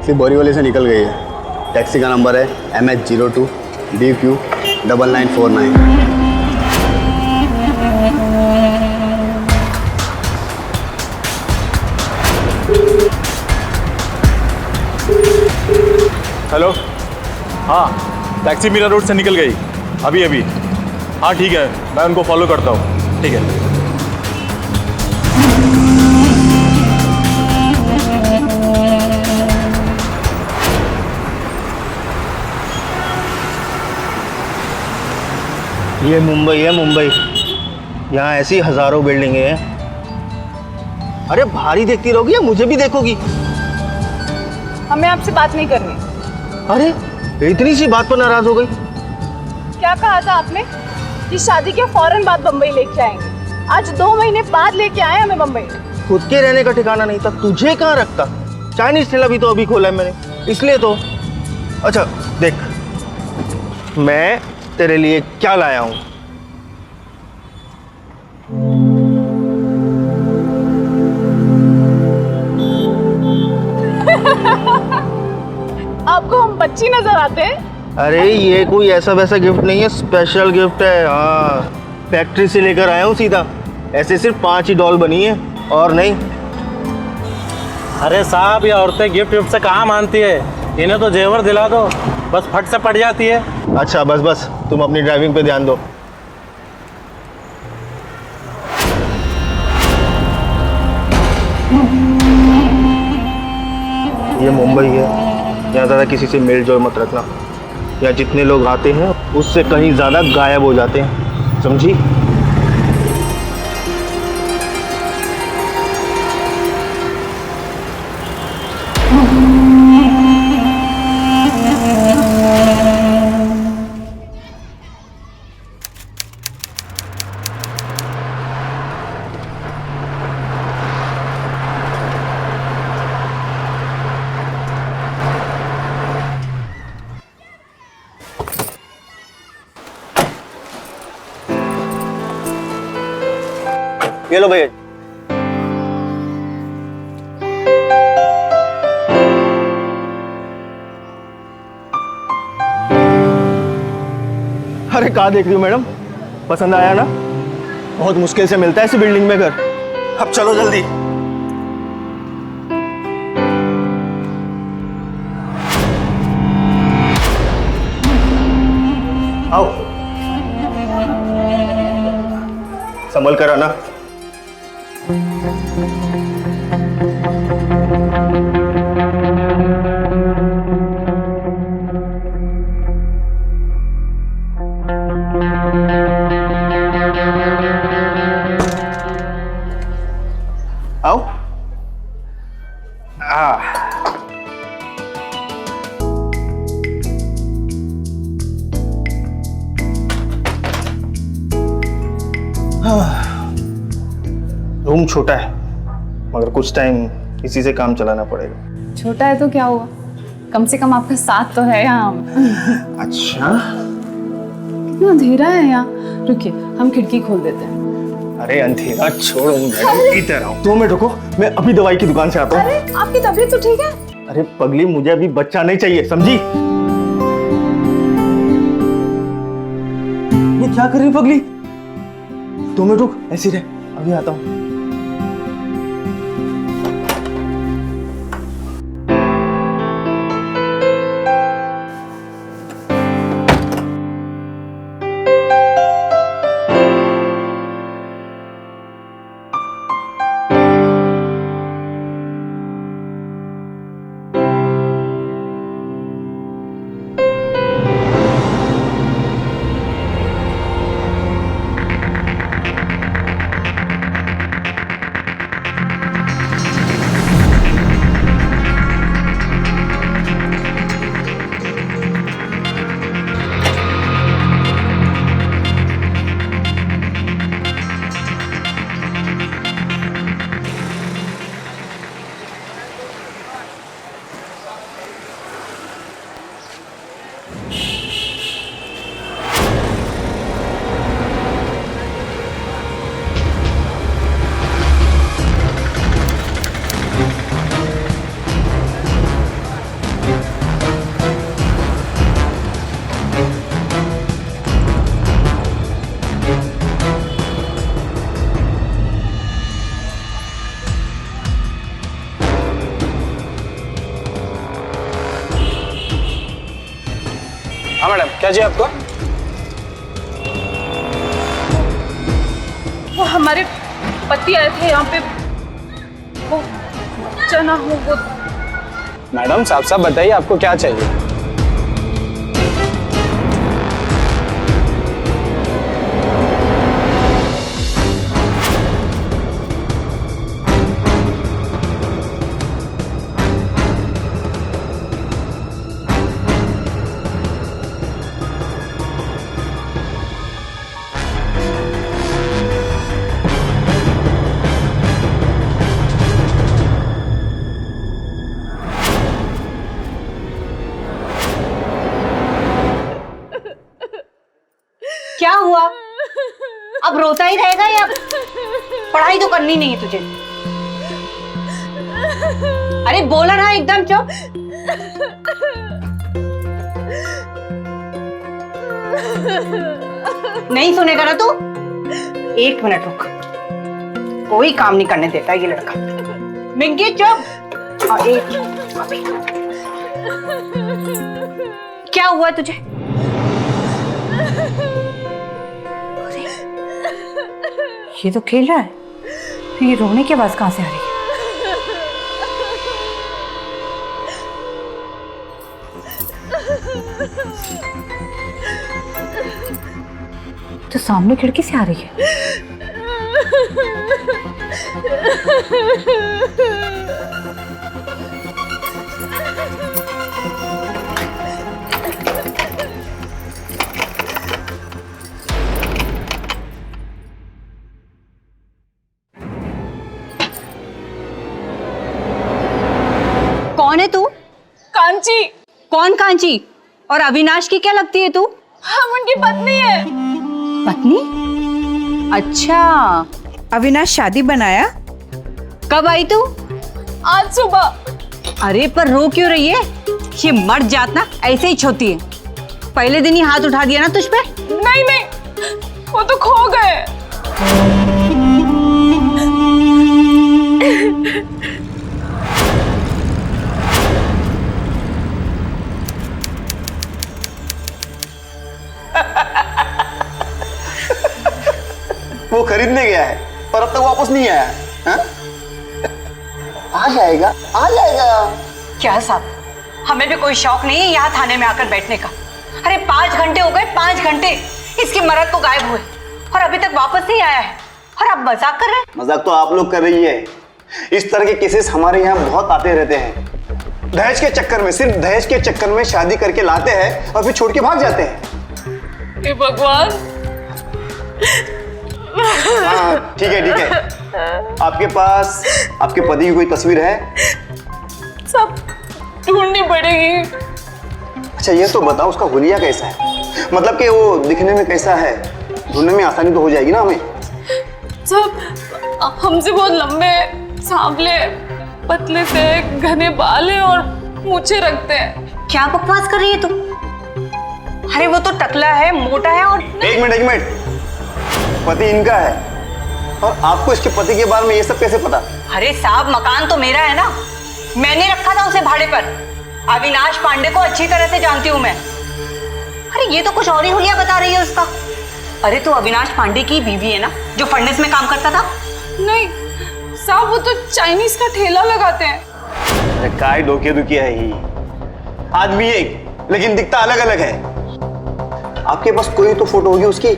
Taxi Borivali से निकल गई है। टैक्सी का नंबर है MH02DQ9949। हेलो, हाँ टैक्सी मीरा रोड से निकल गई अभी अभी। हाँ ठीक है, मैं उनको फॉलो करता हूँ। ठीक है। ये मुंबई है, मुंबई। यहाँ ऐसी हजारों बिल्डिंगें हैं। अरे भारी देखती रहोगी या मुझे भी देखोगी? हमें आपसे बात नहीं करनी। अरे इतनी सी बात पर नाराज हो गई? क्या कहा था आपने कि शादी के फौरन बाद बम्बई लेके आएंगे? आज 2 महीने बाद लेके आए हमें बम्बई। खुद के रहने का ठिकाना नहीं था, तुझे कहाँ रखता? चाइनीज ठेला भी तो अभी खोला है मैंने, इसलिए तो। अच्छा देख, मैं तेरे लिए क्या लाया हूँ। आपको हम बच्ची नजर आते हैं? अरे ये कोई ऐसा वैसा गिफ्ट नहीं है, स्पेशल गिफ्ट है। हाँ, फैक्ट्री से लेकर आया हूँ सीधा। ऐसे सिर्फ 5 ही डॉल बनी है और नहीं। अरे साहब, ये औरतें गिफ्ट विफ्ट से कहाँ मानती है? इन्हें तो जेवर दिला दो, बस फट से पड़ जाती है। अच्छा बस बस, तुम अपनी ड्राइविंग पे ध्यान दो। ये मुंबई है, यहाँ ज़्यादा किसी से मेल जोल मत रखना। यहाँ जितने लोग आते हैं उससे कहीं ज़्यादा गायब हो जाते हैं, समझी? ये लो भैया। अरे कहाँ देख रही हो मैडम? पसंद आया ना? बहुत मुश्किल से मिलता है इस बिल्डिंग में घर। अब चलो जल्दी। आओ, संभल कर आना। आओ। रूम छोटा है, मगर कुछ टाइम इसी से काम चलाना पड़ेगा। छोटा है तो क्या हुआ, कम से कम आपका साथ तो है यहाँ। अच्छा, कितना अंधेरा है यहाँ। रुकिए, हम खिड़की खोल देते हैं। अरे अंधेरा छोड़ो मैडम, इधर आओ। 2 मिनट रुको, मैं अभी दवाई की दुकान से आता हूँ। अरे आपकी तबीयत तो ठीक है? अरे पगली, मुझे अभी बच्चा नहीं चाहिए, समझी? ये क्या कर रही पगली? 2 मिनट रुक, ऐसी रहे, अभी आता हूँ। चाहिए आपको? वो हमारे पति आए थे यहाँ पे, वो चना हो वो। मैडम साफ साफ बताइए आपको क्या चाहिए? क्या हुआ? अब रोता ही रहेगा या पढ़ाई तो करनी नहीं है तुझे? अरे बोला ना एकदम चुप। नहीं सुनेगा ना तू? एक मिनट रुक, कोई काम नहीं करने देता ये लड़का। मिंकी चुप। और एक क्या हुआ तुझे? ये तो खेल रहा है, ये रोने की आवाज कहां से आ रही है? तो सामने खिड़की से आ रही है। कौन है तू? कांची। कौन कांची? और अविनाश की क्या लगती है तू? हम उनकी पत्नी है। पत्नी? अच्छा, अविनाश शादी बनाया? कब आई तू? आज सुबह। अरे पर रो क्यों रही है? ये मर्द जात ना ऐसे ही छोती है। पहले दिन ही हाथ उठा दिया ना तुझ पे? नहीं नहीं, वो तो खो गए। वो खरीदने गया है पर अब तक वापस नहीं आया। हाँ? आ जाएगा आ जाएगा। क्या साहब, हमें भी कोई शौक नहीं है यहाँ थाने में आकर बैठने का। अरे 5 घंटे हो गए, 5 घंटे इसकी मरद को गायब हुए और अभी तक वापस नहीं आया है, और आप मजाक कर रहे हैं। मजाक तो आप लोग कर रही है। इस तरह के केसेस हमारे यहाँ बहुत आते रहते हैं। दहेज के चक्कर में, सिर्फ दहेज के चक्कर में शादी करके लाते हैं और फिर छोड़ के भाग जाते हैं। हे भगवान। हाँ ठीक है। आपके पास आपके पति की कोई तस्वीर है? सब ढूंढनी पड़ेगी। अच्छा ये तो बताओ उसका हुलिया कैसा है, मतलब कि वो दिखने में कैसा है? ढूंढने में आसानी तो हो जाएगी ना हमें। सब हमसे बहुत लंबे, सांवले, पतले से, घने बाल हैं और मूछें रखते हैं। क्या बकवास कर रही है तू? अरे वो तो टकला है, मोटा है और एक मिनट, पति इनका है और आपको इसके पति के बारे में ये सब कैसे पता? अरे साहब, मकान तो मेरा है ना, मैंने रखा था उसे भाड़े पर। अविनाश पांडे को अच्छी तरह से जानती हूँ मैं। अरे ये तो कुछ और ही हुलिया बता रही है उसका। अरे तू अविनाश पांडे की बीवी है ना, जो फर्नेस में काम करता था? नहीं साहब, वो तो चाइनीज का ठेला लगाते हैं। अरे काय डोके दुखी है ही, आदमी एक लेकिन दिखता अलग अलग है। आपके पास कोई तो फोटो होगी उसकी?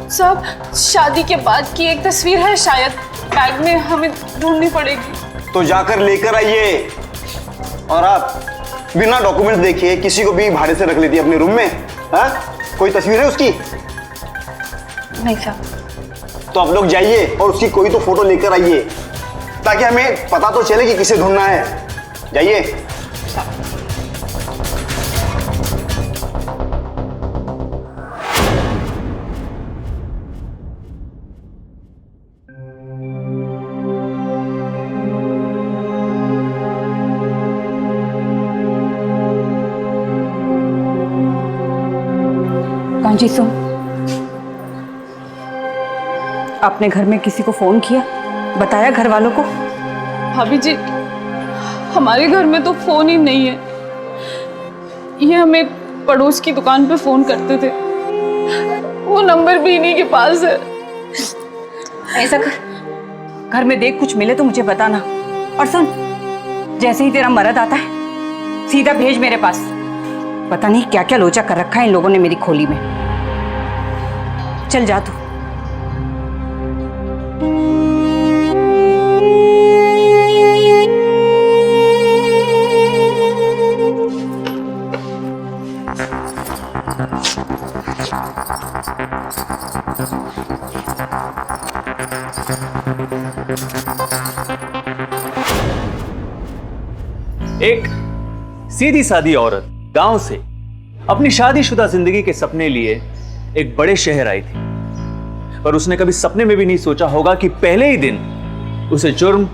सब शादी के बाद की एक तस्वीर है शायद, बैग में, हमें ढूंढनी पड़ेगी। तो जाकर लेकर आइए। और आप बिना डॉक्यूमेंट देखे किसी को भी भाड़े से रख लेती है अपने रूम में? हाँ? कोई तस्वीर है उसकी? नहीं साहब। तो आप लोग जाइए और उसकी कोई तो फोटो लेकर आइए ताकि हमें पता तो चले कि किसे ढूंढना है। जाइए। कांची सुन, अपने घर में किसी को फोन किया, बताया घर वालों को? भाभी जी, हमारे घर में तो फोन ही नहीं है। ये हमें पड़ोस की दुकान पे फोन करते थे, वो नंबर भी इन्हीं के पास है। ऐसा कर, घर में देख, कुछ मिले तो मुझे बताना। और सुन, जैसे ही तेरा मर्द आता है सीधा भेज मेरे पास। पता नहीं क्या क्या लोचा कर रखा है इन लोगों ने मेरी खोली में। चल जा तू। एक सीधी सादी औरत गांव से अपनी शादीशुदा जिंदगी के सपने लिए एक बड़े शहर आई थी, पर उसने कभी सपने में भी नहीं सोचा होगा कि पहले ही दिन उसे जुर्म,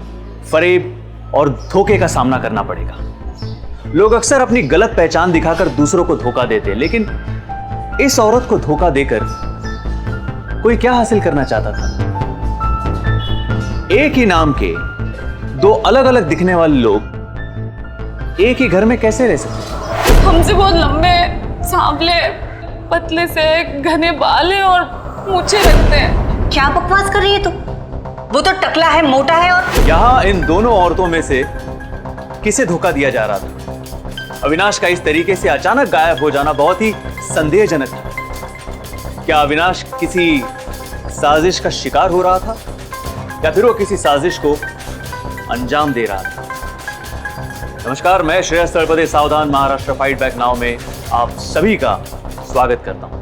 फरेब और धोखे का सामना करना पड़ेगा। लोग अक्सर अपनी गलत पहचान दिखाकर दूसरों को धोखा देते, लेकिन इस औरत को धोखा देकर कोई क्या हासिल करना चाहता था? एक ही नाम के दो अलग अलग दिखने वाले लोग एक ही घर में कैसे रह सकते? हमसे बहुत लंबे, सांवले, पतले से घने बाल हैं और मूछें रखते हैं। क्या बकवास कर रही है तू? वो तो टकला है, मोटा है। और यहां इन दोनों औरतों में से किसे धोखा दिया जा रहा था? अविनाश का इस तरीके से अचानक गायब हो जाना बहुत ही संदेहजनक था। क्या अविनाश किसी साजिश का शिकार हो रहा था, या फिर वो किसी साजिश को अंजाम दे रहा था? नमस्कार, मैं श्रेयस तलपदे सावधान महाराष्ट्र फाइट बैक नाउ में आप सभी का स्वागत करता हूं।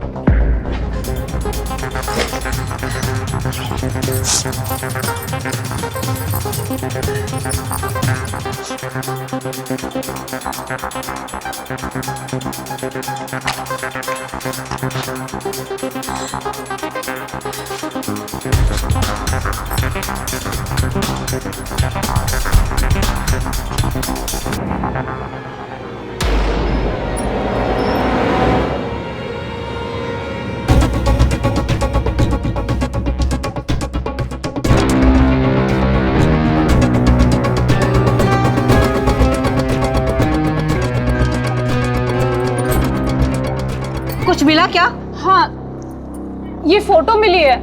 कुछ मिला क्या? हाँ, ये फोटो मिली है।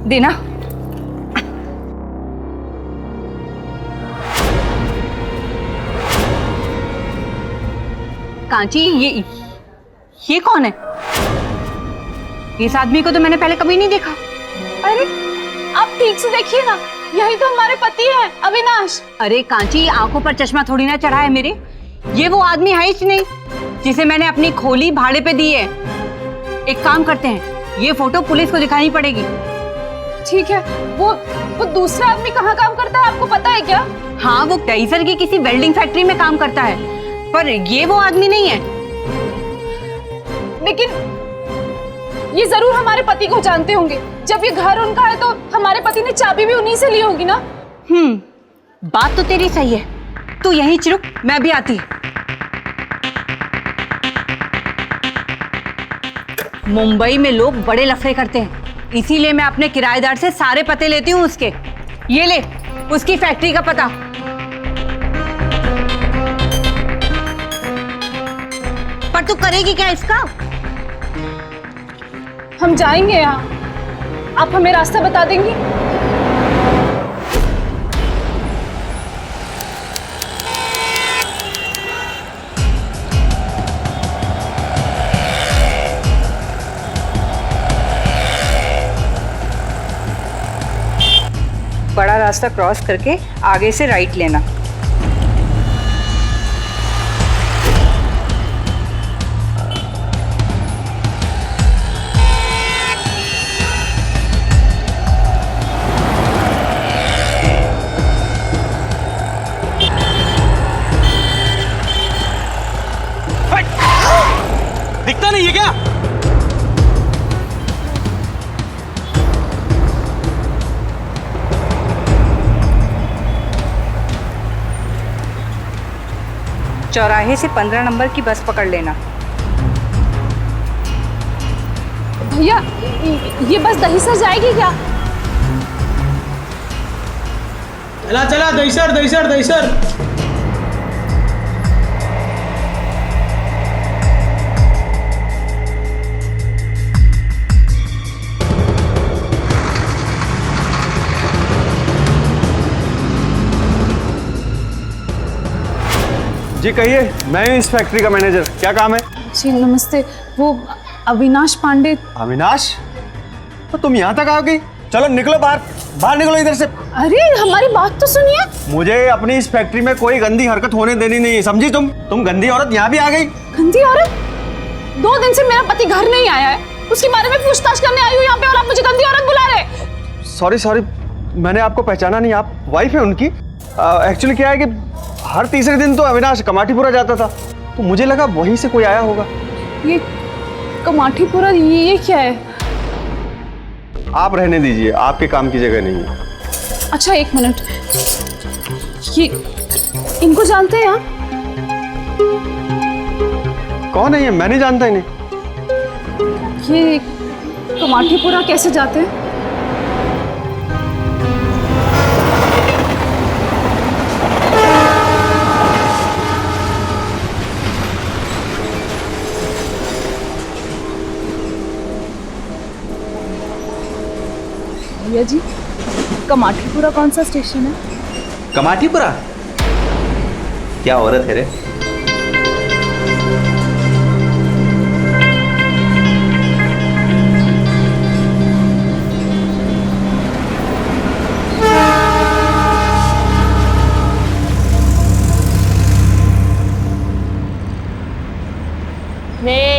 देना। कांची, ये कौन है? इस आदमी को तो मैंने पहले कभी नहीं देखा। अरे आप ठीक से देखिए ना, यही तो हमारे पति हैं, अविनाश। अरे कांची, आंखों पर चश्मा थोड़ी ना चढ़ा है मेरे। ये वो आदमी है ही नहीं जिसे मैंने अपनी खोली भाड़े पे दी है। एक काम करते हैं, ये फोटो पुलिस को दिखानी पड़ेगी। ठीक है। वो दूसरा आदमी कहाँ काम करता है, आपको पता है क्या? हाँ, वो कैसर की किसी वेल्डिंग फैक्ट्री में काम करता है, पर ये वो आदमी नहीं है। लेकिन ये जरूर हमारे पति को जानते होंगे। जब ये घर उनका है तो हमारे पति ने चाबी भी उन्हीं से ली होगी ना। बात तो तेरी सही है। तू यहीं रुक, मैं भी आती। मुंबई में लोग बड़े लफड़े करते हैं, इसीलिए मैं अपने किराएदार से सारे पते लेती हूँ उसके। ये ले उसकी फैक्ट्री का पता। पर तू करेगी क्या इसका? हम जाएंगे यहाँ, आप हमें रास्ता बता देंगी? बड़ा रास्ता क्रॉस करके आगे से राइट लेना। दिखता नहीं है क्या? चौराहे से 15 नंबर की बस पकड़ लेना। भैया, ये बस दहीसर जाएगी क्या? चला चला, दहीसर दहीसर दहीसर। जी कहिए, मैं हूँ इस फैक्ट्री का मैनेजर, क्या काम है? जी नमस्ते, वो अविनाश पांडे। अविनाश, तो तुम यहाँ तक आ गई? चलो निकलो बाहर, बाहर निकलो इधर से। अरे हमारी बात तो सुनिए। मुझे अपनी इस फैक्ट्री में कोई गंदी हरकत होने देनी नहीं है, समझी? तुम गंदी औरत यहाँ भी आ गई। गंदी औरत? 2 दिन से मेरा पति घर नहीं आया है, उसके बारे में पूछताछ करने आई हूँ यहाँ पे, और आप मुझे गंदी औरत बुला रहे। सॉरी, मैंने आपको पहचाना नहीं, आप वाइफ है उनकी? एक्चुअली क्या है कि हर तीसरे दिन तो अविनाश कमाटीपुरा जाता था, तो मुझे लगा वहीं से कोई आया होगा। ये कमाटीपुरा, ये क्या है? आप रहने दीजिए, आपके काम की जगह नहीं है। अच्छा 1 मिनट, ये इनको जानते हैं आप? कौन है ये? मैं नहीं जानता इन्हें। ये कमाटीपुरा कैसे जाते हैं? भैया जी, कमाटीपुरा कौन सा स्टेशन है? कमाटीपुरा? क्या औरत है रे?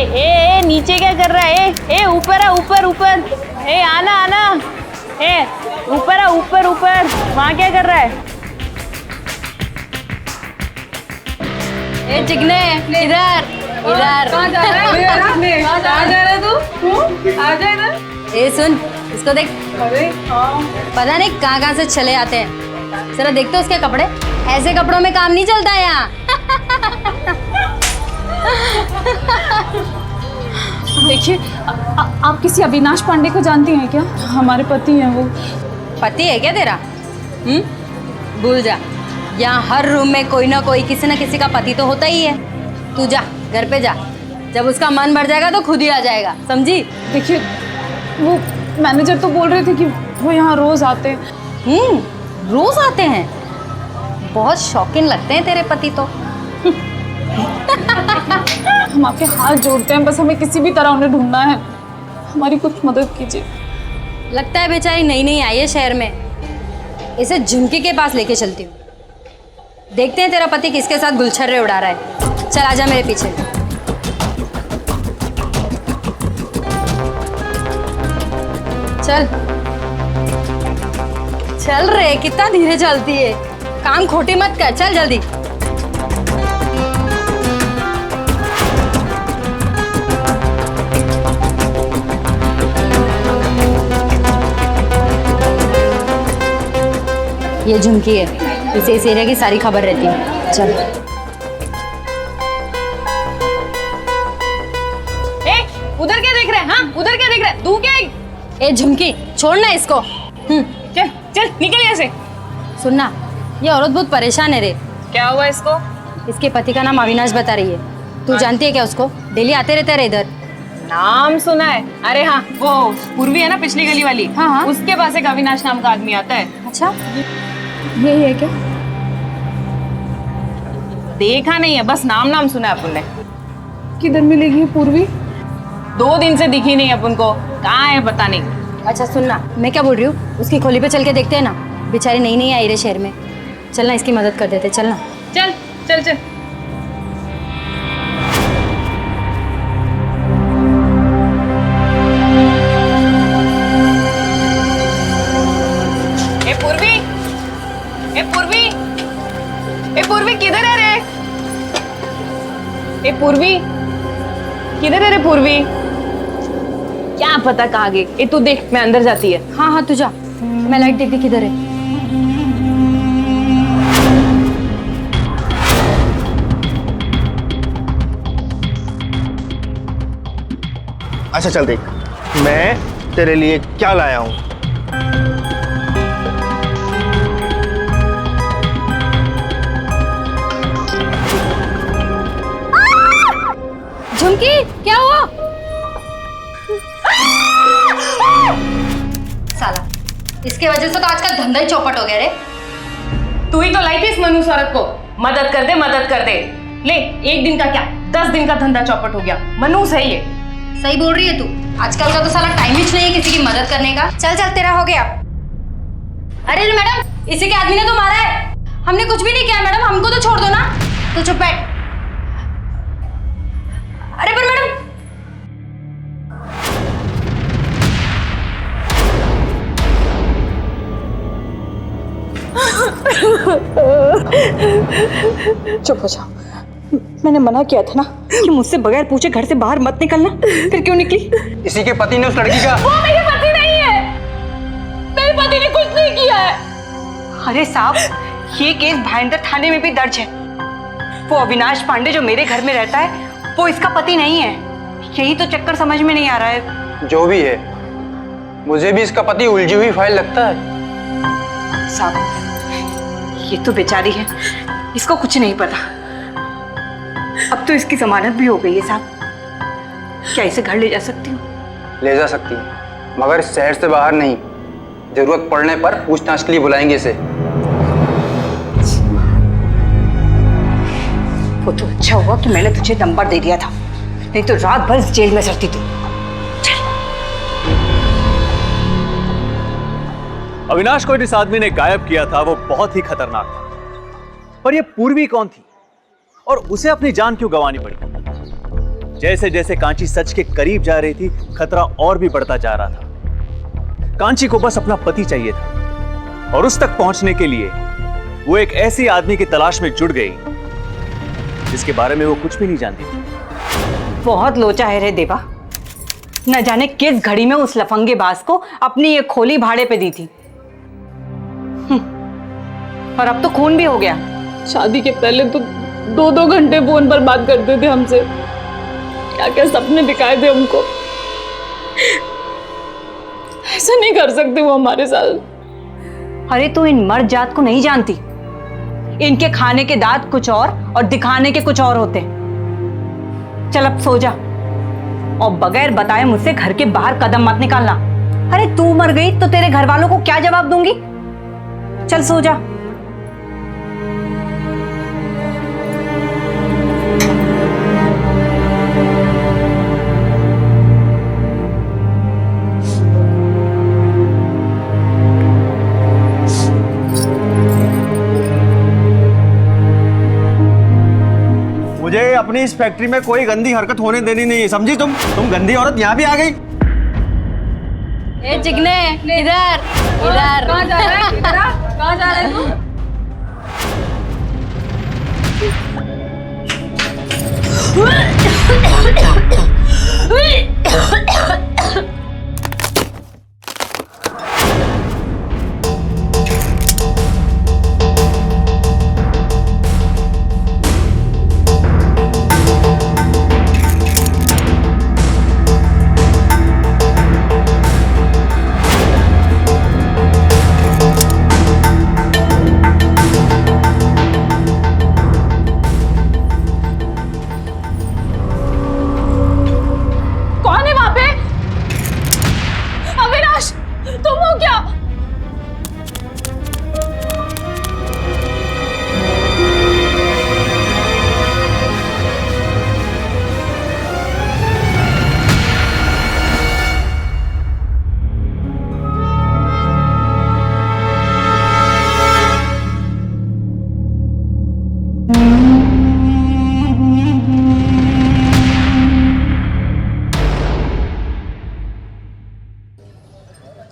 ए नीचे क्या कर रहा है? ए ऊपर आ, ऊपर। ए आना। ए ऊपर आ, ऊपर। वहाँ क्या कर रहा है? ए चिकने, इधर। कहाँ जा रहा है तू? आ जा इधर। ए सुन, इसको देख। अरे हाँ, पता नहीं कहाँ से चले आते हैं। जरा देखते उसके कपड़े, ऐसे कपड़ों में काम नहीं चलता है यहाँ। देखिए, आप किसी अविनाश पांडे को जानती हैं क्या? हमारे पति हैं वो। पति है क्या तेरा? भूल जा, यहाँ हर रूम में कोई ना कोई, किसी ना किसी का पति तो होता ही है। तू जा, घर पे जा, जब उसका मन भर जाएगा तो खुद ही आ जाएगा, समझी? देखिए, वो मैनेजर तो बोल रहे थे कि वो यहाँ रोज आते हैं। रोज आते हैं? बहुत शौकीन लगते हैं तेरे पति तो। हम आपके हाथ जोड़ते हैं, बस हमें किसी भी तरह उन्हें ढूंढना है, हमारी कुछ मदद कीजिए। लगता है बेचारी नई नई आई है शहर में, इसे झुमकी के पास लेके चलती हूँ। देखते हैं तेरा पति किसके साथ गुलछर्रे उड़ा रहा है। चल आजा मेरे पीछे। चल चल रे, कितना धीरे चलती है, काम खोटी मत कर, चल जल्दी। ये झुमकी है, इसे इस एरिया की सारी खबर रहती है। चल। उधर क्या देख रहे हैं? हाँ, उधर क्या देख रहे हैं? तू क्या? ए झुमकी, छोड़ना इसको। चल निकल यहाँ से। सुनना, ये औरत बहुत परेशान है रे। क्या हुआ इसको? इसके पति का नाम अविनाश बता रही है। तू जानती है क्या उसको? डेली आते रहते हैं इधर। नाम सुना है। अरे हाँ, वो पूर्वी है ना, पिछली गली वाली। हाँ, उसके पास एक अविनाश नाम का आदमी आता है। अच्छा, यही है क्या? देखा नहीं है, बस नाम सुना है अपन ने। किधर मिलेगी पूर्वी? 2 दिन से दिखी नहीं अपन को, कहाँ है पता नहीं। अच्छा सुनना, मैं क्या बोल रही हूँ, उसकी खोली पे चल के देखते हैं ना। बेचारी नई नई आई रे शहर में, चलना इसकी मदद कर देते। चलना, चल चल चल। पूर्वी किधर है रे? पूर्वी किधर है रे? पूर्वी क्या पता कहाँ गई। ए तू देख, मैं अंदर जाती है। हाँ तू जा, मैं लाइट देखती किधर है। अच्छा चल देख, मैं तेरे लिए क्या लाया हूं। झुमकी, क्या हुआ? साला, इसके वजह से तो आज का धंधा ही चौपट हो गया रे। तू ही तो लाई थी इस मनुष्य औरत को। मदद कर दे, मदद कर दे। ले, 1 दिन का क्या 10 दिन का धंधा चौपट हो गया। मनूस है ये। सही बोल रही है तू। आजकल का तो साला टाइम ही नहीं है किसी की मदद करने का। चल चल, तेरा हो गया। अरे मैडम, इसी के आदमी ने तो मारा है। हमने कुछ भी नहीं किया मैडम, हमको तो छोड़ दो ना। तू चुप बैठ। अरे पर मैडम, चुप हो जाओ। मैंने मना किया था ना कि मुझसे बगैर पूछे घर से बाहर मत निकलना, फिर क्यों निकली? इसी के पति ने उस लड़की का। वो मेरे पति नहीं है, मेरे पति ने कुछ नहीं किया है। अरे साहब, ये केस भाईंदर थाने में भी दर्ज है। वो अविनाश पांडे जो मेरे घर में रहता है, वो इसका पति नहीं है। यही तो चक्कर समझ में नहीं आ रहा है। जो भी है, मुझे भी इसका पति उलझी हुई फाइल लगता है। साहब, ये तो बेचारी है, इसको कुछ नहीं पता। अब तो इसकी जमानत भी हो गई है साहब। क्या इसे घर ले जा सकती हूँ? ले जा सकती है, मगर इस शहर से बाहर नहीं। जरूरत पड़ने पर पूछताछ के लिए बुलाएंगे इसे। वो तो अच्छा हुआ कि मैंने तुझे नंबर दे दिया था, नहीं तो रात भर इस जेल में सड़ती थी। अविनाश को जिस आदमी ने गायब किया था वो बहुत ही खतरनाक था। पर यह पूर्वी कौन थी और उसे अपनी जान क्यों गंवानी पड़ी? जैसे जैसे कांची सच के करीब जा रही थी, खतरा और भी बढ़ता जा रहा था। कांची को बस अपना पति चाहिए था और उस तक पहुंचने के लिए वो एक ऐसी आदमी की तलाश में जुट गई जिसके बारे में वो कुछ भी नहीं जानती थी। बहुत लोचा है रे देवा। न जाने किस घड़ी में उस लफंगेबाज को अपनी ये खोली भाड़े पे दी थी। और अब तो खून भी हो गया। शादी के पहले तो 2-2 घंटे फोन पर बात करते थे हमसे, क्या क्या सपने दिखाए थे हमको। ऐसा नहीं कर सकते वो हमारे साथ। अरे तू इन मर्द जात को नहीं जानती। इनके खाने के दांत कुछ और दिखाने के कुछ और होते। चल अब सो जा और बगैर बताए मुझसे घर के बाहर कदम मत निकालना। अरे तू मर गई तो तेरे घर वालों को क्या जवाब दूंगी? चल सो जा। मुझे अपनी इस फैक्ट्री में कोई गंदी हरकत होने देनी नहीं है, समझी? तुम गंदी औरत यहाँ भी आ गई। ए चिकने, इधर इधर। कहाँ जा रहा है? कहाँ जा रहा है तू?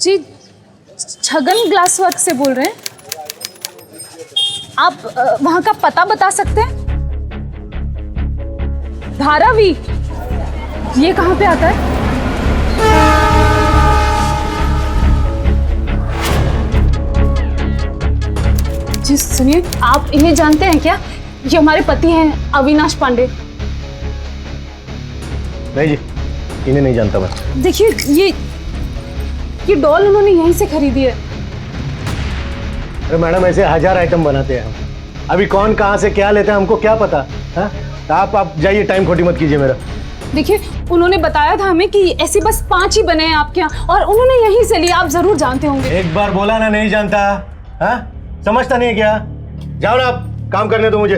जी, छगन ग्लास वर्क से बोल रहे हैं आप? वहां का पता बता सकते हैं? धारावी, ये कहाँ पे आता है? जी सुनिए, आप इन्हें जानते हैं क्या? ये हमारे पति हैं, अविनाश पांडे। नहीं जी, इन्हें नहीं जानता मैं। देखिए, ये डॉल उन्होंने यहीं से खरीदी है। अरे मैडम, ऐसे 1000 आइटम बनाते हैं हम। अभी कौन कहाँ से क्या लेता है हमको क्या पता है? आप जाइए, टाइम खोटी मत कीजिए मेरा। देखिए, उन्होंने बताया था हमें कि ऐसे बस 5 ही बने हैं आपके यहाँ, और उन्होंने यहीं से लिया। आप जरूर जानते होंगे। एक बार बोला ना नहीं जानता, हाँ? समझता नहीं है क्या? जाओ ना, आप काम करने दो मुझे।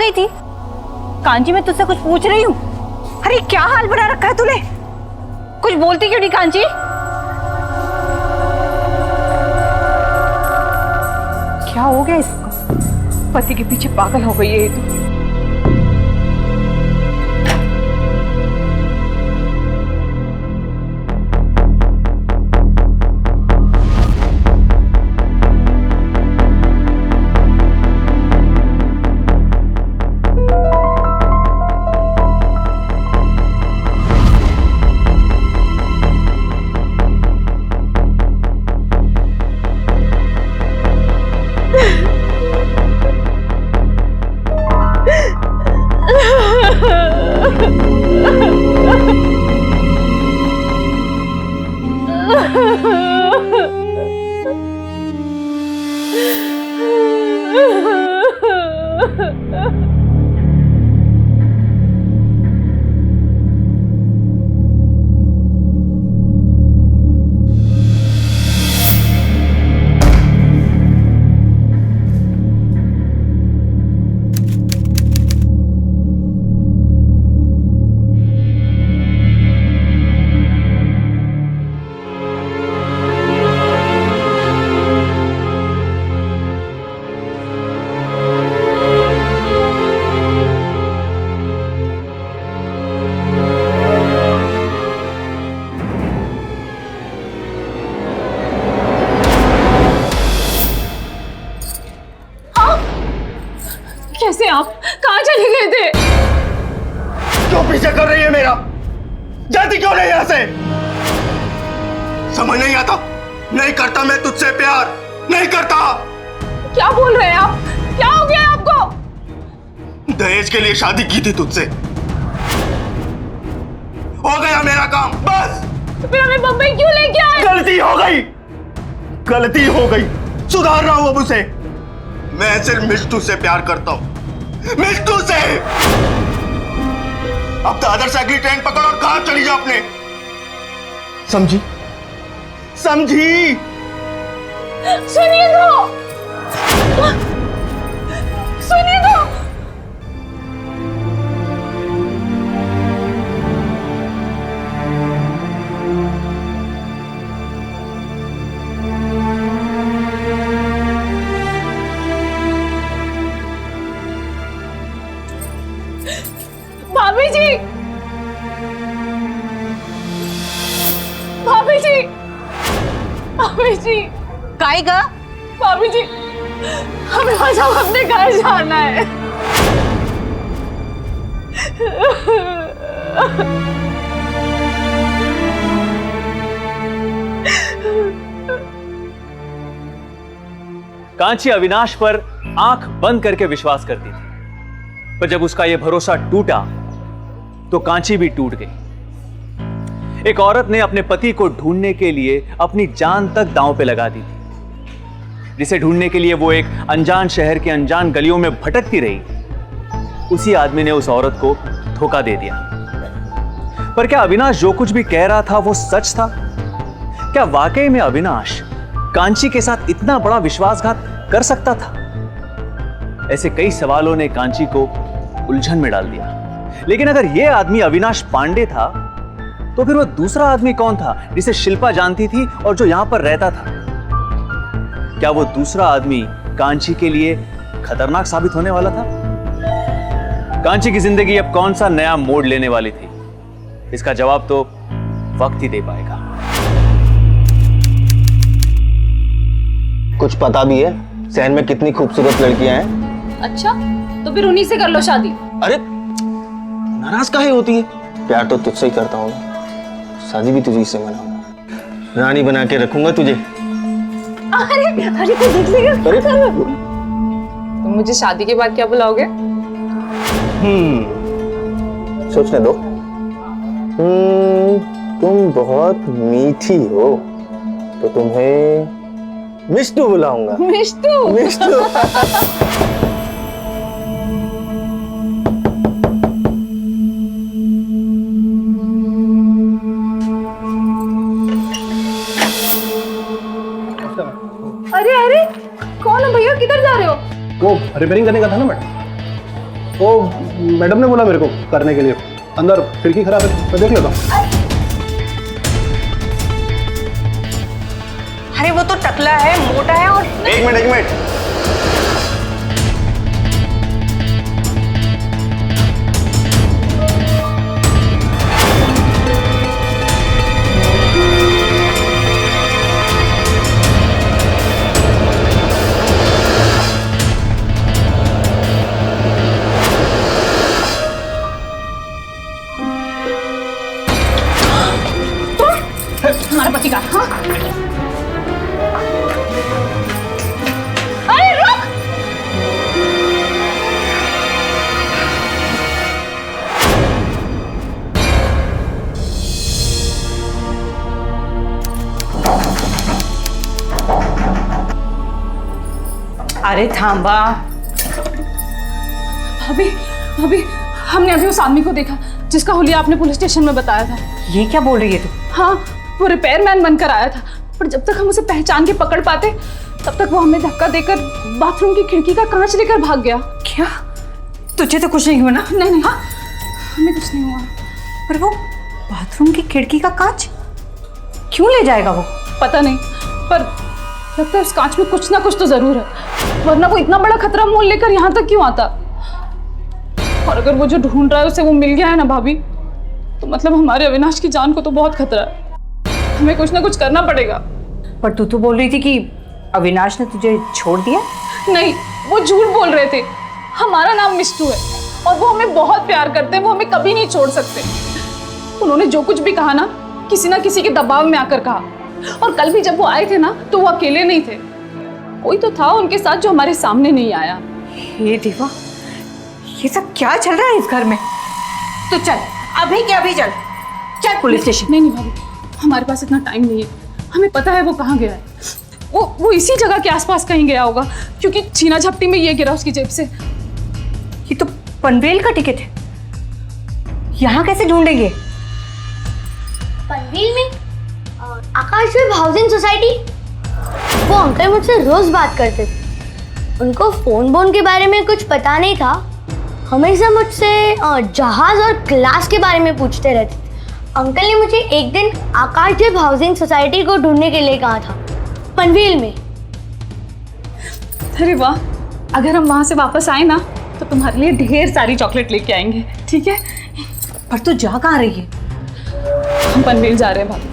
गई थी? कांची, मैं तुझसे कुछ पूछ रही हूँ। अरे क्या हाल बना रखा है तूने? कुछ बोलती क्यों नहीं कांची? क्या हो गया इसको? पति के पीछे पागल हो गई है ये तो। कैसे आप कहाँ चले गए थे? क्यों पीछे कर रही है मेरा? जाती क्यों नहीं यहाँ से? समझ नहीं आता? नहीं करता मैं तुझसे प्यार, नहीं करता। क्या बोल रहे हैं आप? क्या हो गया आपको? दहेज के लिए शादी की थी तुझसे, हो गया मेरा काम, बस। तो फिर हमें बम्बई क्यों लेके आए? गलती हो गई, गलती हो गई, सुधार रहा हूं अब उसे। मैं सिर्फ मिष्टू से प्यार करता हूं, मिष्टू से। अब दादर से अगली ट्रेन पकड़ और कहां चली जा अपने, समझी? समझी? सुनिए तो, सुनिए तो। भाभी जी, भाभी जी, भाभी जी, काएगा? भाभी जी, हमें आज अपने घर जाना है। कांची अविनाश पर आंख बंद करके विश्वास करती थी, पर जब उसका यह भरोसा टूटा तो कांची भी टूट गई। एक औरत ने अपने पति को ढूंढने के लिए अपनी जान तक दांव पे लगा दी थी, जिसे ढूंढने के लिए वो एक अनजान शहर के अनजान गलियों में भटकती रही। उसी आदमी ने उस औरत को धोखा दे दिया। पर क्या अविनाश जो कुछ भी कह रहा था वो सच था? क्या वाकई में अविनाश कांची के साथ इतना बड़ा विश्वासघात कर सकता था? ऐसे कई सवालों ने कांची को उलझन में डाल दिया। लेकिन अगर यह आदमी अविनाश पांडे था तो फिर वो दूसरा आदमी कौन था जिसे शिल्पा जानती थी और जो यहां पर रहता था? क्या वो दूसरा आदमी कांची के लिए खतरनाक साबित होने वाला था? कांची की जिंदगी अब कौन सा नया मोड़ लेने वाली थी? इसका जवाब तो वक्त ही दे पाएगा। कुछ पता भी है शहर में कितनी खूबसूरत लड़कियां हैं? अच्छा, तो फिर उन्हीं से कर लो शादी। अरे नाराज काहे होती है? प्यार तो तुझसे ही करता हूँ, शादी भी तुझी से मनाऊंगा, रानी बना के रखूंगा तुझे। अरे अरे कोई देख लेगा। अरे तुम मुझे शादी के बाद क्या बुलाओगे? सोचने दो। तुम बहुत मीठी हो तो तुम्हें मिष्टू बुलाऊंगा। मिष्टू? मिष्टू। अरे अरे, कौन हो भैया, किधर जा रहे हो? वो रिपेयरिंग करने का था ना मैडम। वो मैडम ने बोला मेरे को करने के लिए, अंदर खिड़की खराब है, मैं देख लेता हूँ। अरे वो तो टकला है, मोटा है और एक मिनट हमारा पति का, हाँ? अरे रुक! अरे थांबा। भाभी, भाभी, हमने अभी उस आदमी को देखा जिसका हुलिया आपने पुलिस स्टेशन में बताया था। ये क्या बोल रही है तू? हाँ, वो रिपेयरमैन बनकर आया था, पर जब तक हम उसे पहचान के पकड़ पाते तब तक वो हमें धक्का देकर बाथरूम की खिड़की का कांच लेकर भाग गया। क्या? तुझे तो कुछ नहीं हुआ ना? नहीं, हाँ, हमें कुछ नहीं हुआ। पर वो बाथरूम की खिड़की का कांच क्यों ले जाएगा वो? पता नहीं, पर लगता है उस कांच में कुछ ना कुछ तो जरूर है, वरना वो इतना बड़ा खतरा मोल लेकर यहाँ तक क्यों आता? और अगर वो जो ढूंढ रहा है उसे वो मिल गया है ना भाभी, तो मतलब हमारे अविनाश की जान को तो बहुत खतरा है। हमें कुछ ना कुछ करना पड़ेगा। पर तू तो बोल रही थी कि अविनाश ने तुझे छोड़ दिया। नहीं, वो झूठ बोल रहे थे। हमारा नाम मिष्टू है और वो हमें बहुत प्यार करते हैं, वो हमें कभी नहीं छोड़ सकते। उन्होंने जो कुछ भी कहा ना किसी के दबाव में आकर कहा, और कल भी जब वो आए थे ना तो वो अकेले नहीं थे, कोई तो था उनके साथ जो हमारे सामने नहीं आया। हे देवा, ये सब क्या चल रहा है इस घर में? तो चल, अभी के अभी चल पुलिस स्टेशन। नहीं भाभी, हमारे पास इतना टाइम नहीं है। हमें पता है वो कहाँ गया है। वो इसी जगह के आसपास कहीं गया होगा, क्योंकि छीना झपटी में ये गिरा उसकी जेब से। ये तो पनवेल का टिकट है, यहाँ कैसे ढूंढेंगे? पनवेल में आकाश वेब हाउसिंग सोसाइटी, वो अंकल मुझसे रोज बात करते थे। उनको फोन बोन के बारे में कुछ पता नहीं था, हमेशा मुझसे जहाज और क्लास के बारे में पूछते रहते थे। अंकल ने मुझे एक दिन आकाश वेब हाउसिंग सोसाइटी को ढूंढने के लिए कहा था, पनवेल में। अरे वाह, अगर हम वहां से वापस आए ना तो तुम्हारे लिए ढेर सारी चॉकलेट लेके आएंगे, ठीक है? पर तू जा कहाँ रही है? हम पनवेल जा रहे हैं भाभी,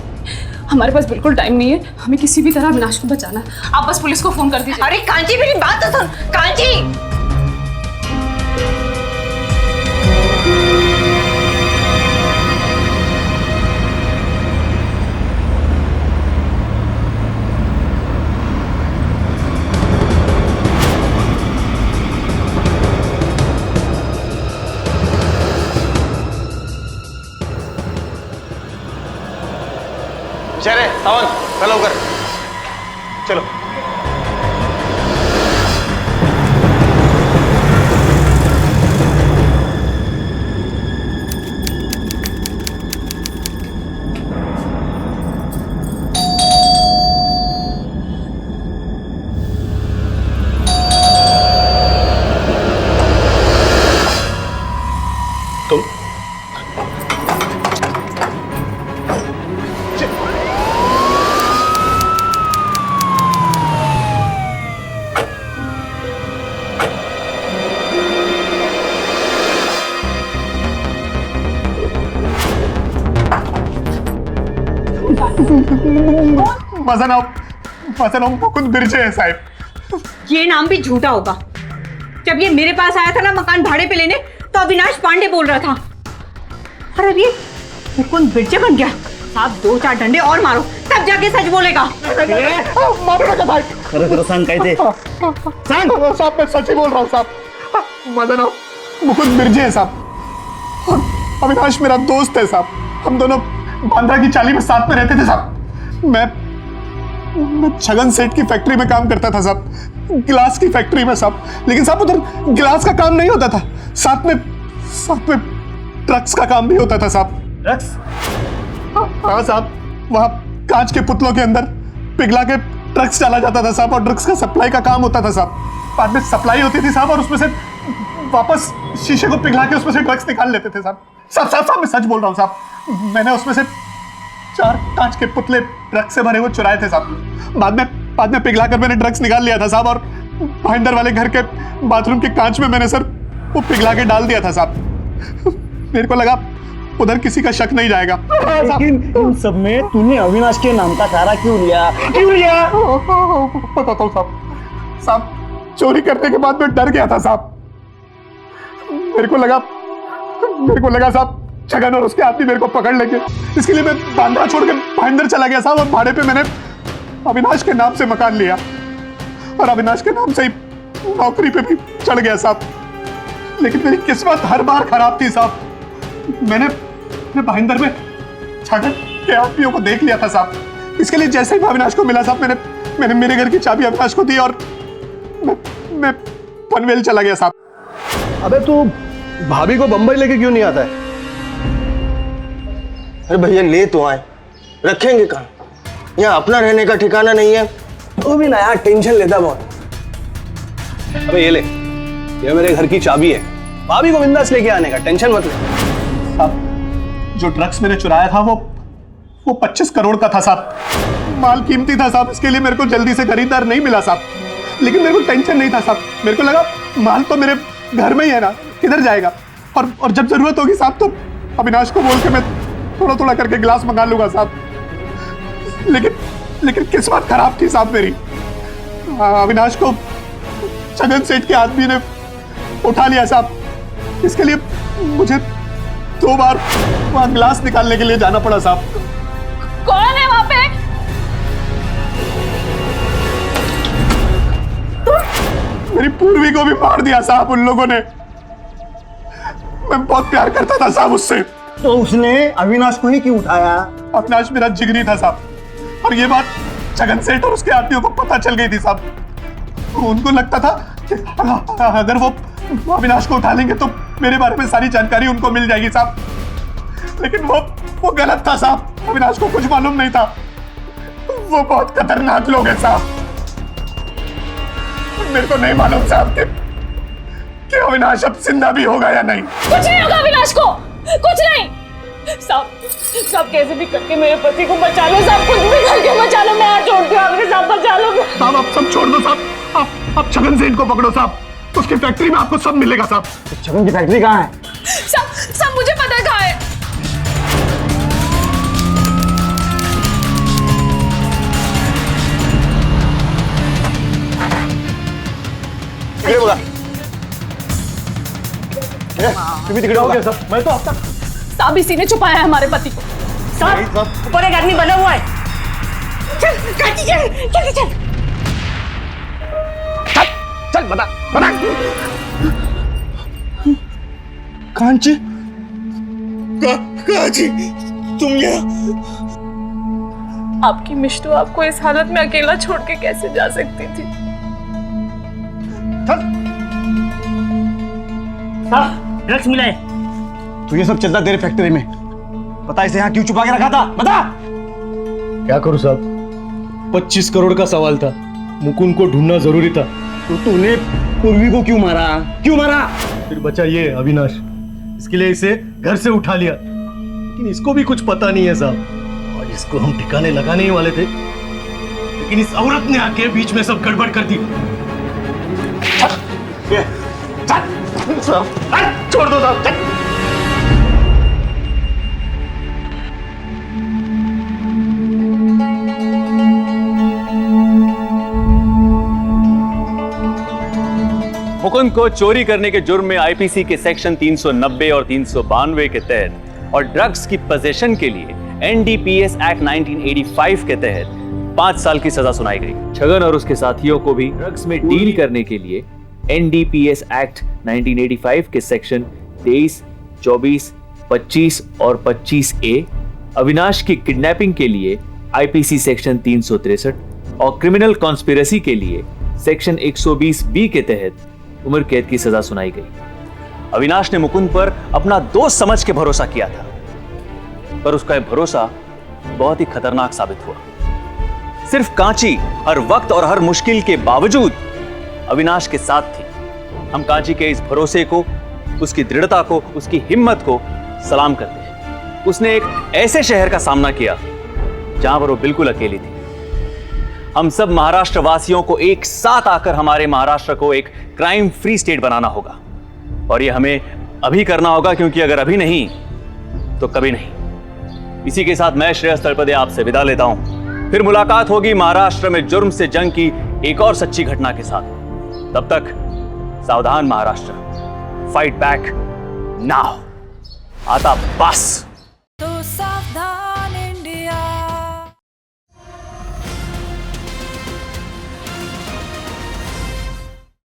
हमारे पास बिल्कुल टाइम नहीं है। हमें किसी भी तरह अविनाश को बचाना है। आप बस पुलिस को फोन कर दीजिए। अरे कांची, मेरी बात तो सुन। कांची, चले सावन, चलो कर, चलो। तुम वजन मुकुंद बिरजे है साहब। ये नाम भी झूठा होगा। जब ये मेरे पास आया था ना मकान भाड़े पे लेने, तो अविनाश पांडे बोल रहा था, और अब ये मुकुंद बिरजे बन गया। साहब 2-4 डंडे और मारो, तब जाके सच बोलेगा। सांग कहते साहब, मैं सच ही बोल रहा हूँ साहब। मदन मुकुंद बिरजे है साहब। अविनाश मेरा दोस्त है साहब, हम दोनों बांद्रा की चाली में साथ में रहते थे साहब। मैं छगन सेठ की फैक्ट्री में काम करता था साहब, गिलास की फैक्ट्री में साहब। लेकिन साहब उधर गिलास का काम नहीं होता था, साथ में ड्रग्स का काम भी होता था साहब। ड्रग्स? हाँ साहब, वहाँ कांच के पुतलों के अंदर पिघला के ड्रग्स डाला जाता था साहब, और ड्रग्स का सप्लाई का काम होता था साहब। बाद में सप्लाई होती थी साहब, और उसमें से वापस शीशे को पिघला के उसमें से ड्रग्स निकाल लेते थे साहब। साहब मैं सच बोल रहा हूँ साहब, मैंने उसमें से 4 कांच के पुतले ड्रग्स से भरे हुए चुराए थे साहब। बाद में पिघला कर मैंने ड्रग्स निकाल लिया था साहब, और भाईंदर वाले घर के बाथरूम के कांच में मैंने सर वो पिघला के डाल दिया था साहब। मेरे को लगा उधर किसी का शक नहीं जाएगा। लेकिन इन सब में तूने अविनाश के नाम का सहारा क्यों लिया? बताता हूँ साहब, चोरी करने के बाद मैं डर गया था साहब। मेरे को लगा साहब छगन और उसके आदमी मेरे को पकड़ लेंगे, इसके लिए मैं बांद्रा छोड़ के भाईंदर चला गया साहब, और भाड़े पे मैंने अविनाश के नाम से मकान लिया और अविनाश के नाम से ही नौकरी पे भी चढ़ गया साहब। लेकिन मेरी किस्मत हर बार खराब थी साहब। मैंने भाईंदर में छगन के आदमियों को देख लिया था साहब। इसके लिए जैसे ही अविनाश को मिला साहब, मैंने मेरे घर की चाबी अविनाश को दी और मैं पनवेल चला गया साहब। अबे तू भाभी को बंबई लेके क्यों नहीं आता है? अरे भैया ले तो आए, रखेंगे कहाँ? यहाँ अपना रहने का ठिकाना नहीं है। तू भी ना यार टेंशन लेता बहुत। अबे ये ले, ये मेरे घर की चाबी है, भाभी को बिंदास लेके आने का, टेंशन मत ले। साहब जो ड्रग्स मैंने चुराया था वो 25 करोड़ का था साहब। माल कीमती था साहब, इसके लिए मेरे को जल्दी से खरीदार नहीं मिला साहब। लेकिन मेरे को टेंशन नहीं था साहब, मेरे को लगा माल तो मेरे घर में ही है ना, किधर जाएगा। और जब जरूरत होगी साहब तो अविनाश को बोल के मैं थोड़ा थोड़ा करके गिलास मंगा लूंगा साहब। लेकिन किस्मत खराब थी साहब मेरी। अविनाश को छगन सेठ के आदमी ने उठा लिया साहब। इसके लिए मुझे 2 बार वहां गिलास निकालने के लिए जाना पड़ा साहब। कौन है वहां पे? मेरी पूर्वी को भी मार दिया साहब उन लोगों ने। मैं बहुत प्यार करता था साहब उससे। तो उसने अविनाश को ही क्यों उठाया? अविनाश मेरा जिगरी था साहब, और ये बात छगन सेठ और उसके आदमियों को पता चल गई थी साहब। उनको लगता था कि अगर वो अविनाश को उठा लेंगे तो मेरे बारे में सारी जानकारी उनको मिल जाएगी साहब। लेकिन वो गलत था साहब, अविनाश को कुछ मालूम नहीं था। वो बहुत खतरनाक लोग हैं साहब। मेरे को नहीं मालूम साहब कि अविनाश अब जिंदा भी होगा या नहीं। कुछ नहीं होगा अविनाश को, कुछ नहीं। साहब कैसे भी करके मेरे पति को बचा लो साहब, कुछ भी करके बचा लो। मैं हाथ जोड़ती हूँ आपके साथ, बचा लो साहब। आप सब छोड़ दो साहब, आप छगन सेठ को पकड़ो साहब। उसकी फैक्ट्री में आपको सब मिलेगा साहब। छगन की फैक्ट्री कहाँ है? साहब मुझे पता है कहाँ है। बोला तुम्हें तिकड़े हो गया साहब। मैं तो अब तक साहब इसी ने छुपाया है हमारे पति को। साहब ऊपर एक आदमी बना हुआ है। चल बता। कांची तुम यहाँ? आपकी मिष्टू आपको इस हालत में अकेला छोड़ के कैसे जा सकती थी? ड्रग्स मिला है। तू ये सब चलता तेरे फैक्ट्री में, पता इसे यहाँ क्यों छुपा के रखा था? बता। क्या करूं साहब, 25 करोड़ का सवाल था, मुकुंद को ढूंढना जरूरी था। तो तूने पूर्वी को क्यों मारा? फिर बचा ये अविनाश, इसके लिए इसे घर से उठा लिया। लेकिन इसको भी कुछ पता नहीं है साहब, और इसको हम ठिकाने लगाने ही वाले थे, लेकिन इस औरत ने आके बीच में सब गड़बड़ कर दी। छोड़ दो साहब। मुकुंद को चोरी करने के जुर्म में आईपीसी के सेक्शन 390 और 392 के तहत और ड्रग्स की पोजीशन के लिए एनडीपीएस एक्ट 1985 के तहत 5 साल की सजा सुनाई गई। छगन और उसके साथियों को भी ड्रग्स में डील करने के लिए एनडीपीएस एक्ट 1985 के सेक्शन 23, 24, 25 और 25A, अविनाश की किडनैपिंग के लिए आईपीसी सेक्शन 363 और क्रिमिनल कॉन्स्पिरेसी के लिए सेक्शन 120B के तहत उम्र कैद की सजा सुनाई गई। अविनाश ने मुकुंद पर अपना दोस्त समझ के भरोसा किया था, पर उसका यह भरोसा बहुत ही खतरनाक साबित हुआ। सिर्फ कांची हर वक्त और हर मुश्किल के बावजूद अविनाश के साथ थी, हम कांची के इस भरोसे को, उसकी दृढ़ता को, उसकी हिम्मत को सलाम करते हैं। उसने एक ऐसे शहर का सामना किया जहां पर वो बिल्कुल अकेली थी। हम सब महाराष्ट्र वासियों को एक साथ आकर हमारे महाराष्ट्र को एक क्राइम फ्री स्टेट बनाना होगा, और ये हमें अभी करना होगा, क्योंकि अगर अभी नहीं तो कभी नहीं। इसी के साथ मैं श्रेयस तलपदे आपसे विदा लेता हूं। फिर मुलाकात होगी महाराष्ट्र में जुर्म से जंग की एक और सच्ची घटना के साथ। तब तक सावधान महाराष्ट्र, फाइट बैक नाउ। आता बस।